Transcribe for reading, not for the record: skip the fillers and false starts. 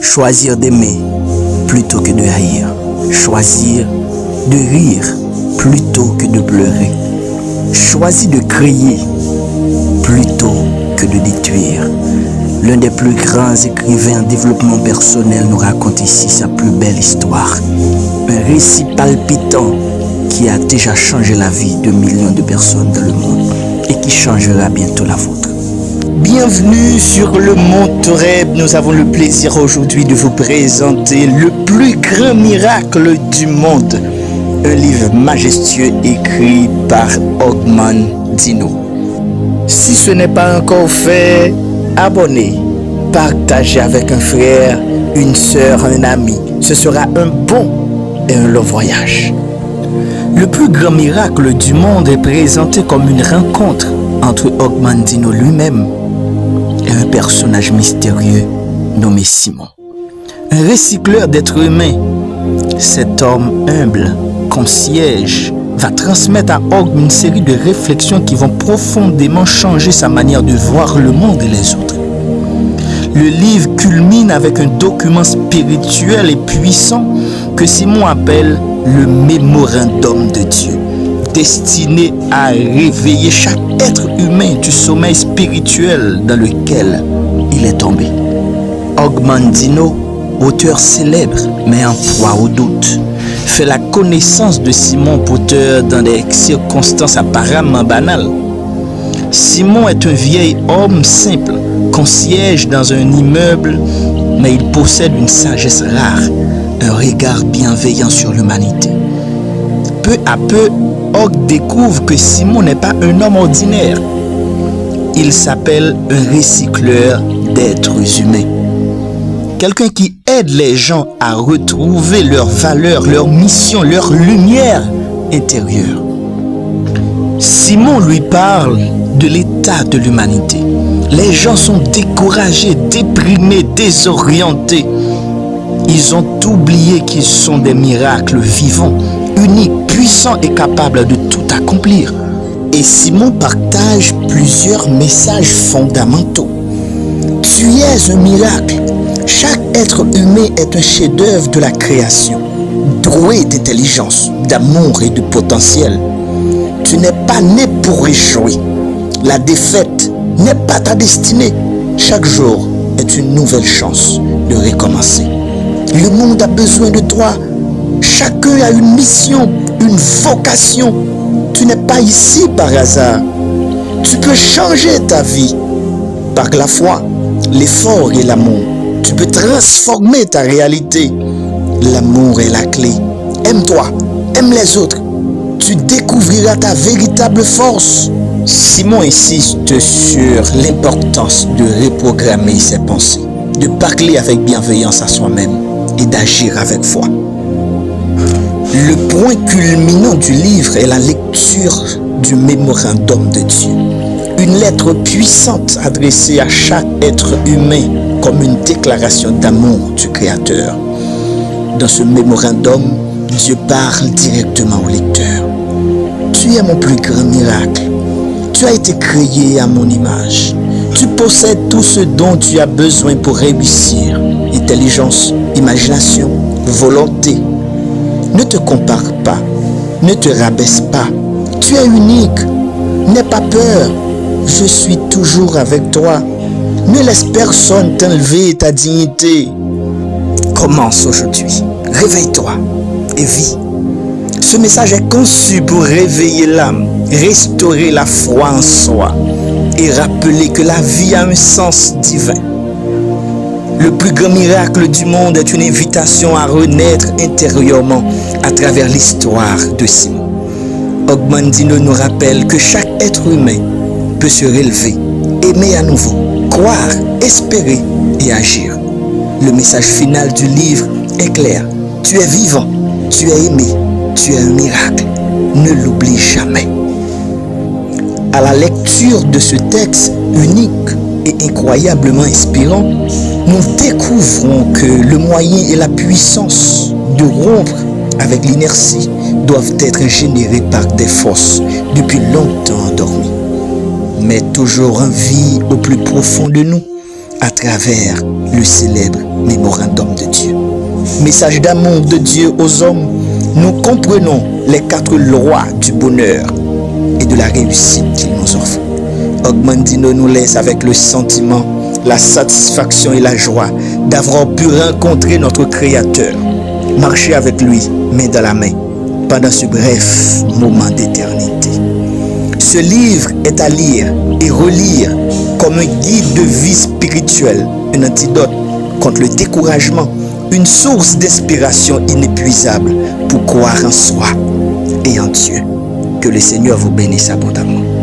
Choisir d'aimer plutôt que de haïr. Choisir de rire plutôt que de pleurer. Choisir de crier plutôt que de détruire. L'un des plus grands écrivains en développement personnel nous raconte ici sa plus belle histoire. Un récit palpitant qui a déjà changé la vie de millions de personnes dans le monde et qui changera bientôt la vôtre. Bienvenue sur le Montoreb. Nous avons le plaisir aujourd'hui de vous présenter le plus grand miracle du monde. Un livre majestueux écrit par Ogman Dino. Si ce n'est pas encore fait, abonnez, partagez avec un frère, une sœur, un ami. Ce sera un bon et un long voyage. Le plus grand miracle du monde est présenté comme une rencontre entre Ogman Dino lui-même et un personnage mystérieux nommé Simon. Un recycleur d'êtres humains, cet homme humble, concierge, va transmettre à Og une série de réflexions qui vont profondément changer sa manière de voir le monde et les autres. Le livre culmine avec un document spirituel et puissant que Simon appelle le mémorandum de Dieu, destiné à réveiller chaque être humain du sommeil spirituel dans lequel il est tombé. Ogman Dino, auteur célèbre mais en proie au doute, fait la connaissance de Simon Potter dans des circonstances apparemment banales. Simon est un vieil homme simple, concierge dans un immeuble, mais il possède une sagesse rare, un regard bienveillant sur l'humanité. Peu à peu, Og découvre que Simon n'est pas un homme ordinaire. Il s'appelle un recycleur d'êtres humains. Quelqu'un qui aide les gens à retrouver leur valeur, leur mission, leur lumière intérieure. Simon lui parle de l'état de l'humanité. Les gens sont découragés, déprimés, désorientés. Ils ont oublié qu'ils sont des miracles vivants, uniques, puissants et capables de tout accomplir. Et Simon partage plusieurs messages fondamentaux. Tu es un miracle. Chaque être humain est un chef-d'œuvre de la création, doué d'intelligence, d'amour et de potentiel. Tu n'es pas né pour échouer. La défaite n'est pas ta destinée. Chaque jour est une nouvelle chance de recommencer. Le monde a besoin de toi. Chacun a une mission, une vocation. Tu n'es pas ici par hasard. Tu peux changer ta vie par la foi, l'effort et l'amour. Tu peux transformer ta réalité. L'amour est la clé. Aime-toi, aime les autres. Tu découvriras ta véritable force. Simon insiste sur l'importance de reprogrammer ses pensées, de parler avec bienveillance à soi-même et d'agir avec foi. Le point culminant du livre est la lecture du mémorandum de Dieu. Une lettre puissante adressée à chaque être humain comme une déclaration d'amour du Créateur. Dans ce mémorandum, Dieu parle directement au lecteur. Tu es mon plus grand miracle. Tu as été créé à mon image. Tu possèdes tout ce dont tu as besoin pour réussir. Intelligence, imagination, volonté. Ne te compare pas. Ne te rabaisse pas. Tu es unique. N'aie pas peur. Je suis toujours avec toi. Ne laisse personne t'enlever ta dignité. Commence aujourd'hui. Réveille-toi et vis. Ce message est conçu pour réveiller l'âme, restaurer la foi en soi et rappeler que la vie a un sens divin. Le plus grand miracle du monde est une invitation à renaître intérieurement à travers l'histoire de Simon. Ogman Dino nous rappelle que chaque être humain peut se relever, aimer à nouveau, croire, espérer et agir. Le message final du livre est clair. Tu es vivant, tu es aimé, tu es un miracle. Ne l'oublie jamais. À la lecture de ce texte unique et incroyablement inspirant, nous découvrons que le moyen et la puissance de rompre avec l'inertie doivent être générés par des forces depuis longtemps endormies, mais toujours en vie au plus profond de nous, à travers le célèbre mémorandum de Dieu. Message d'amour de Dieu aux hommes, nous comprenons les 4 lois du bonheur et de la réussite qu'il nous offre. Augmentino nous laisse avec le sentiment, la satisfaction et la joie d'avoir pu rencontrer notre Créateur, marcher avec lui, main dans la main, pendant ce bref moment d'éternité. Ce livre est à lire et relire comme un guide de vie spirituelle, un antidote contre le découragement, une source d'inspiration inépuisable pour croire en soi et en Dieu. Que le Seigneur vous bénisse abondamment.